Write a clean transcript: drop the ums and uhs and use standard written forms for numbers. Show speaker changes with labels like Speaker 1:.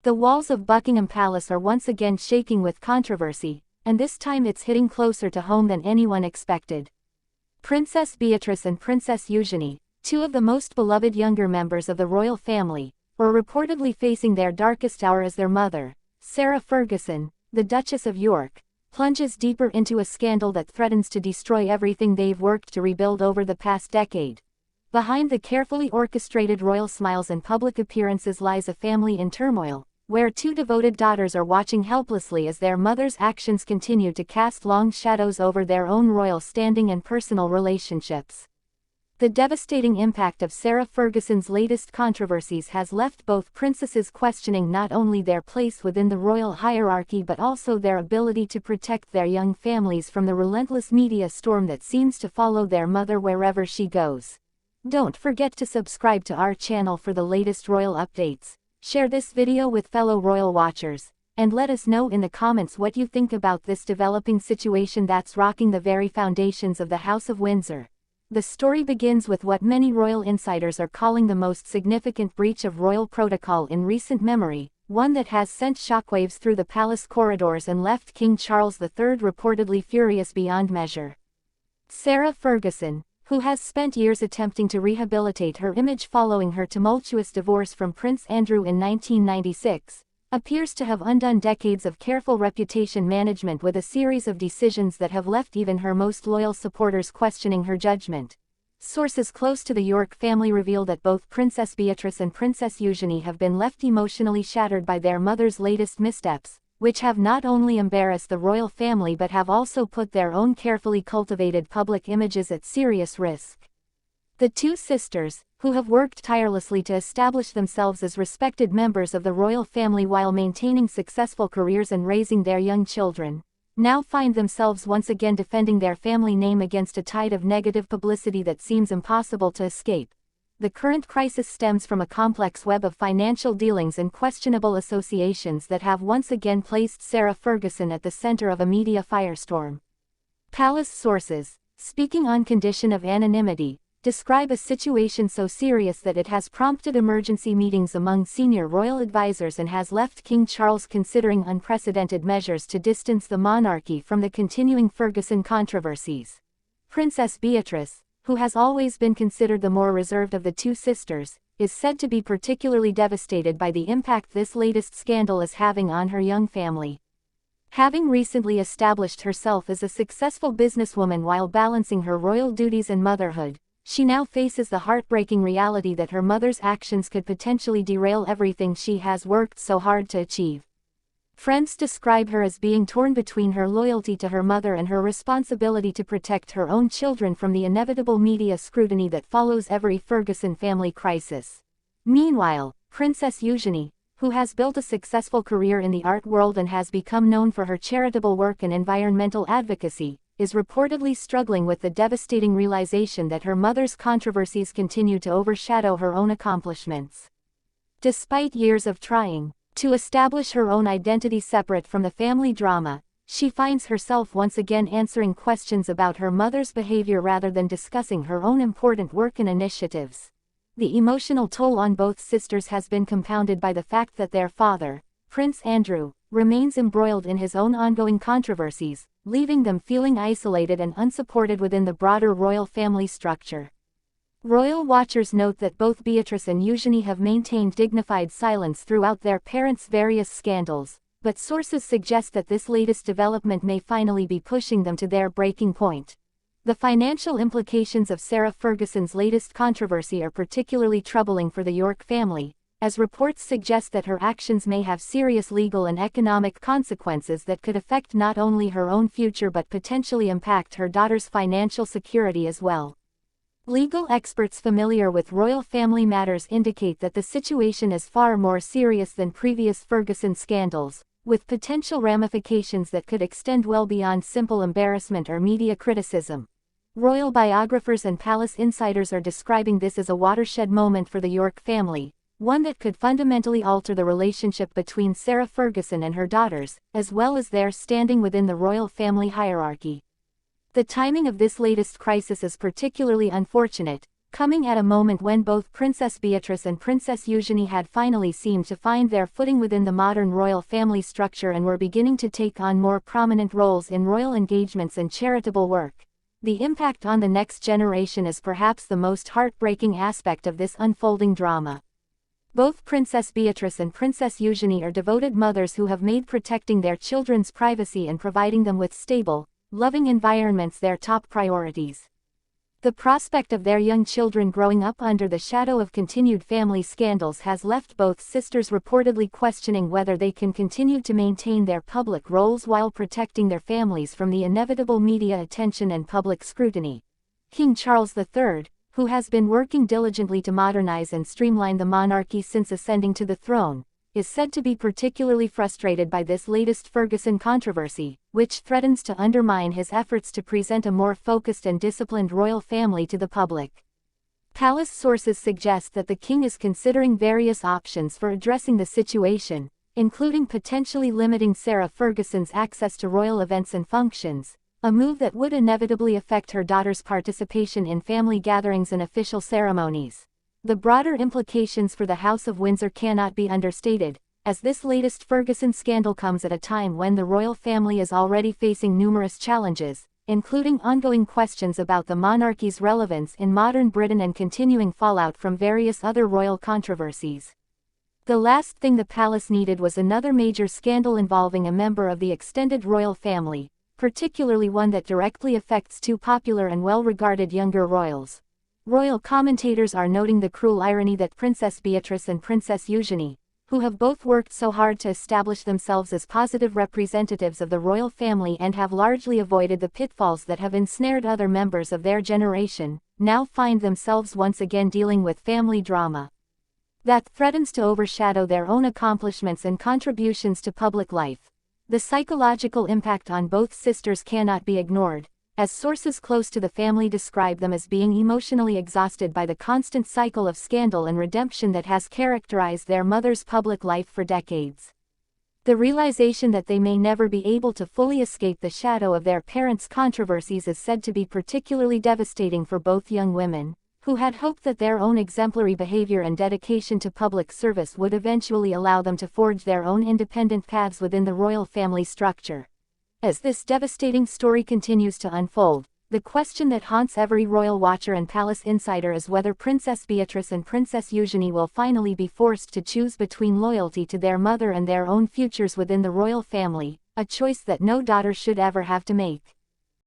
Speaker 1: The walls of Buckingham Palace are once again shaking with controversy, and this time it's hitting closer to home than anyone expected. Princess Beatrice and Princess Eugenie, two of the most beloved younger members of the royal family, were reportedly facing their darkest hour as their mother, Sarah Ferguson, the Duchess of York, plunges deeper into a scandal that threatens to destroy everything they've worked to rebuild over the past decade. Behind the carefully orchestrated royal smiles and public appearances lies a family in turmoil, where two devoted daughters are watching helplessly as their mother's actions continue to cast long shadows over their own royal standing and personal relationships. The devastating impact of Sarah Ferguson's latest controversies has left both princesses questioning not only their place within the royal hierarchy but also their ability to protect their young families from the relentless media storm that seems to follow their mother wherever she goes. Don't forget to subscribe to our channel for the latest royal updates. Share this video with fellow royal watchers, and let us know in the comments what you think about this developing situation that's rocking the very foundations of the House of Windsor. The story begins with what many royal insiders are calling the most significant breach of royal protocol in recent memory, one that has sent shockwaves through the palace corridors and left King Charles III reportedly furious beyond measure. Sarah Ferguson, who has spent years attempting to rehabilitate her image following her tumultuous divorce from Prince Andrew in 1996, appears to have undone decades of careful reputation management with a series of decisions that have left even her most loyal supporters questioning her judgment. Sources close to the York family reveal that both Princess Beatrice and Princess Eugenie have been left emotionally shattered by their mother's latest missteps, which have not only embarrassed the royal family but have also put their own carefully cultivated public images at serious risk. The two sisters, who have worked tirelessly to establish themselves as respected members of the royal family while maintaining successful careers and raising their young children, now find themselves once again defending their family name against a tide of negative publicity that seems impossible to escape. The current crisis stems from a complex web of financial dealings and questionable associations that have once again placed Sarah Ferguson at the center of a media firestorm. Palace sources, speaking on condition of anonymity, describe a situation so serious that it has prompted emergency meetings among senior royal advisors and has left King Charles considering unprecedented measures to distance the monarchy from the continuing Ferguson controversies. Princess Beatrice, who has always been considered the more reserved of the two sisters, is said to be particularly devastated by the impact this latest scandal is having on her young family. Having recently established herself as a successful businesswoman while balancing her royal duties and motherhood, she now faces the heartbreaking reality that her mother's actions could potentially derail everything she has worked so hard to achieve. Friends describe her as being torn between her loyalty to her mother and her responsibility to protect her own children from the inevitable media scrutiny that follows every Ferguson family crisis. Meanwhile, Princess Eugenie, who has built a successful career in the art world and has become known for her charitable work and environmental advocacy, is reportedly struggling with the devastating realization that her mother's controversies continue to overshadow her own accomplishments. Despite years of trying to establish her own identity separate from the family drama, she finds herself once again answering questions about her mother's behavior rather than discussing her own important work and initiatives. The emotional toll on both sisters has been compounded by the fact that their father, Prince Andrew, remains embroiled in his own ongoing controversies, leaving them feeling isolated and unsupported within the broader royal family structure. Royal watchers note that both Beatrice and Eugenie have maintained dignified silence throughout their parents' various scandals, but sources suggest that this latest development may finally be pushing them to their breaking point. The financial implications of Sarah Ferguson's latest controversy are particularly troubling for the York family, as reports suggest that her actions may have serious legal and economic consequences that could affect not only her own future but potentially impact her daughter's financial security as well. Legal experts familiar with royal family matters indicate that the situation is far more serious than previous Ferguson scandals, with potential ramifications that could extend well beyond simple embarrassment or media criticism. Royal biographers and palace insiders are describing this as a watershed moment for the York family, one that could fundamentally alter the relationship between Sarah Ferguson and her daughters, as well as their standing within the royal family hierarchy. The timing of this latest crisis is particularly unfortunate, coming at a moment when both Princess Beatrice and Princess Eugenie had finally seemed to find their footing within the modern royal family structure and were beginning to take on more prominent roles in royal engagements and charitable work. The impact on the next generation is perhaps the most heartbreaking aspect of this unfolding drama. Both Princess Beatrice and Princess Eugenie are devoted mothers who have made protecting their children's privacy and providing them with stable, loving environments their top priorities. The prospect of their young children growing up under the shadow of continued family scandals has left both sisters reportedly questioning whether they can continue to maintain their public roles while protecting their families from the inevitable media attention and public scrutiny. King Charles III, who has been working diligently to modernize and streamline the monarchy since ascending to the throne, is said to be particularly frustrated by this latest Ferguson controversy, which threatens to undermine his efforts to present a more focused and disciplined royal family to the public. Palace sources suggest that the king is considering various options for addressing the situation, including potentially limiting Sarah Ferguson's access to royal events and functions, a move that would inevitably affect her daughter's participation in family gatherings and official ceremonies. The broader implications for the House of Windsor cannot be understated, as this latest Ferguson scandal comes at a time when the royal family is already facing numerous challenges, including ongoing questions about the monarchy's relevance in modern Britain and continuing fallout from various other royal controversies. The last thing the palace needed was another major scandal involving a member of the extended royal family, particularly one that directly affects two popular and well-regarded younger royals. Royal commentators are noting the cruel irony that Princess Beatrice and Princess Eugenie, who have both worked so hard to establish themselves as positive representatives of the royal family and have largely avoided the pitfalls that have ensnared other members of their generation, now find themselves once again dealing with family drama that threatens to overshadow their own accomplishments and contributions to public life. The psychological impact on both sisters cannot be ignored, as sources close to the family describe them as being emotionally exhausted by the constant cycle of scandal and redemption that has characterized their mother's public life for decades. The realization that they may never be able to fully escape the shadow of their parents' controversies is said to be particularly devastating for both young women, who had hoped that their own exemplary behavior and dedication to public service would eventually allow them to forge their own independent paths within the royal family structure. As this devastating story continues to unfold, the question that haunts every royal watcher and palace insider is whether Princess Beatrice and Princess Eugenie will finally be forced to choose between loyalty to their mother and their own futures within the royal family, a choice that no daughter should ever have to make.